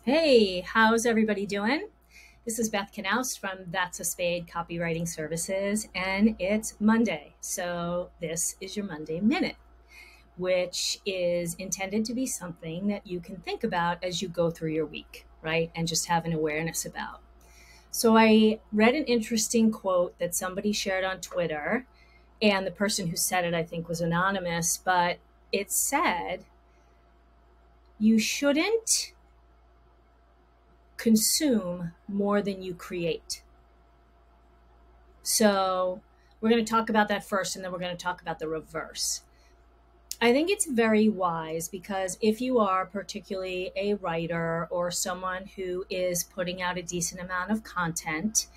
Hey, how's everybody doing? This is Beth Knaus from That's a Spade Copywriting Services, and it's Monday. So, this is your Monday Minute, which is intended to be something that you can think about as you go through your week, right? And just have an awareness about. So, I read an interesting quote that somebody shared on Twitter, and the person who said it, I think, was anonymous, but it said, you shouldn't consume more than you create. So we're going to talk about that first, and then we're going to talk about the reverse. I think it's very wise because if you are particularly a writer or someone who is putting out a decent amount of content,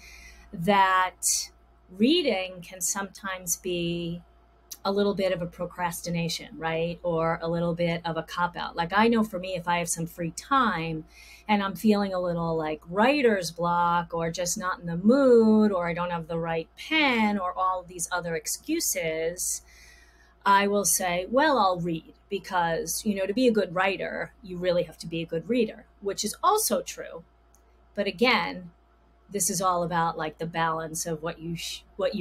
that reading can sometimes be a little bit of a procrastination, right? Or a little bit of a cop out. Like I know for me, if I have some free time and I'm feeling a little like writer's block or just not in the mood or I don't have the right pen or all of these other excuses, I will say, well, I'll read because, to be a good writer, you really have to be a good reader, which is also true. But again, this is all about like the balance of what you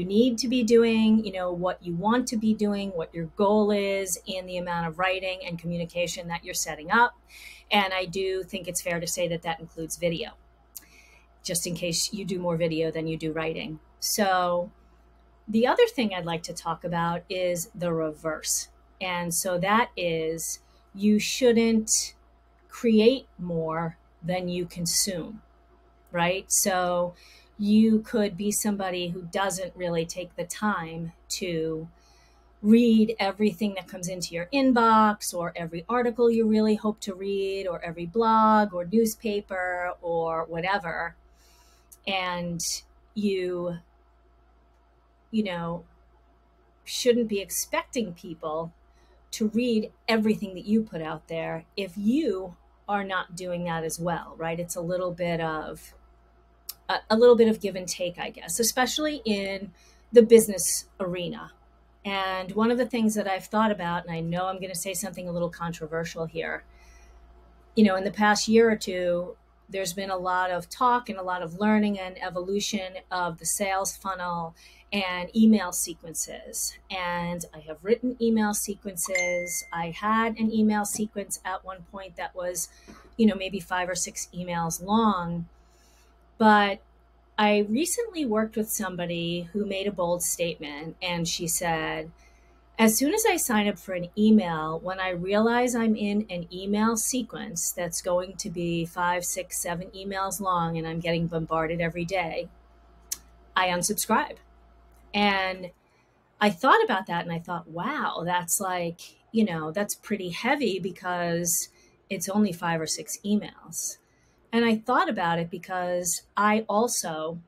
need to be doing, what you want to be doing, what your goal is in the amount of writing and communication that you're setting up. And I do think it's fair to say that that includes video, just in case you do more video than you do writing. So the other thing I'd like to talk about is the reverse. And so that is, you shouldn't create more than you consume, right? So you could be somebody who doesn't really take the time to read everything that comes into your inbox or every article you really hope to read or every blog or newspaper or whatever. And you, you know, shouldn't be expecting people to read everything that you put out there if you are not doing that as well, right? It's a little bit of give and take, I guess, especially in the business arena. And one of the things that I've thought about, and I know I'm going to say something a little controversial here, in the past year or two, there's been a lot of talk and a lot of learning and evolution of the sales funnel and email sequences. And I have written email sequences. I had an email sequence at one point that was, maybe 5 or 6 emails long. But I recently worked with somebody who made a bold statement, and she said, as soon as I sign up for an email, when I realize I'm in an email sequence that's going to be 5, 6, 7 emails long and I'm getting bombarded every day, I unsubscribe. And I thought about that and I thought, wow, that's like, that's pretty heavy because it's only 5 or 6 emails. And I thought about it because I also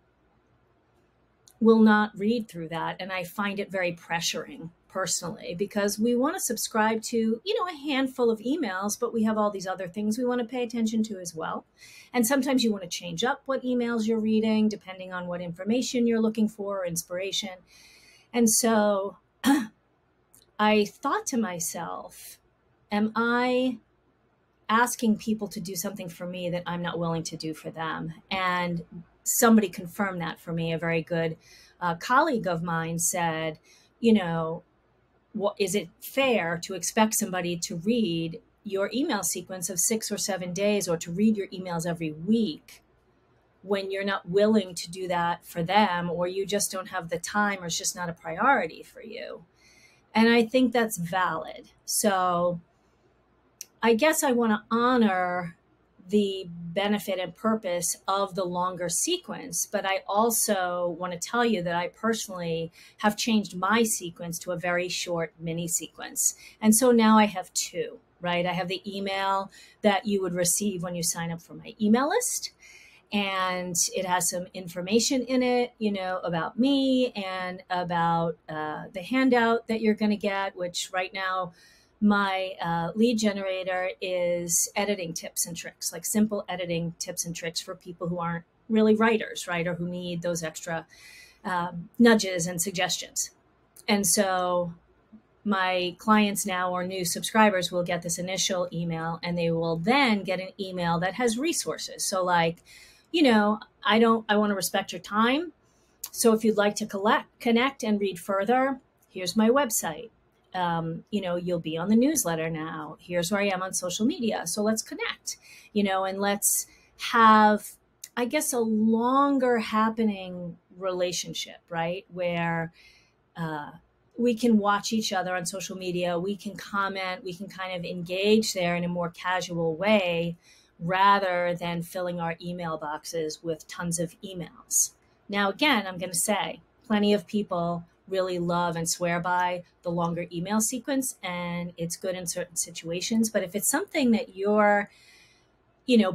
will not read through that. And I find it very pressuring personally because we want to subscribe to, a handful of emails, but we have all these other things we want to pay attention to as well. And sometimes you want to change up what emails you're reading depending on what information you're looking for or inspiration. And so I thought to myself, am I asking people to do something for me that I'm not willing to do for them? And somebody confirmed that for me. A very good colleague of mine said, what is it fair to expect somebody to read your email sequence of 6 or 7 days or to read your emails every week when you're not willing to do that for them, or you just don't have the time, or it's just not a priority for you? And I think that's valid. So I guess I want to honor the benefit and purpose of the longer sequence, but I also want to tell you that I personally have changed my sequence to a very short mini sequence. And so now I have two, right? I have the email that you would receive when you sign up for my email list. And it has some information in it, about me and about the handout that you're going to get, which right now my lead generator is editing tips and tricks, like simple editing tips and tricks for people who aren't really writers, right? Or who need those extra nudges and suggestions. And so my clients now or new subscribers will get this initial email, and they will then get an email that has resources. So like, I want to respect your time. So if you'd like to connect and read further, here's my website. You'll be on the newsletter now. Here's where I am on social media. So let's connect, and let's have, I guess, a longer happening relationship, right? Where we can watch each other on social media. We can comment. We can kind of engage there in a more casual way rather than filling our email boxes with tons of emails. Now, again, I'm going to say plenty of people really love and swear by the longer email sequence, and it's good in certain situations. But if it's something that you're,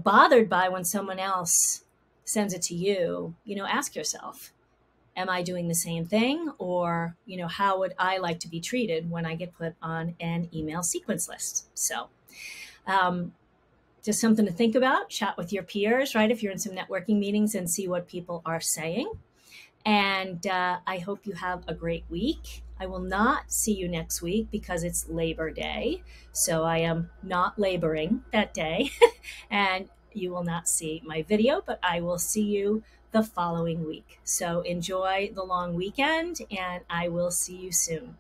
bothered by when someone else sends it to you, ask yourself, am I doing the same thing? Or, how would I like to be treated when I get put on an email sequence list? So, just something to think about. Chat with your peers, right? If you're in some networking meetings, and see what people are saying. And I hope you have a great week. I will not see you next week because it's Labor Day. So I am not laboring that day. And you will not see my video, but I will see you the following week. So enjoy the long weekend, and I will see you soon.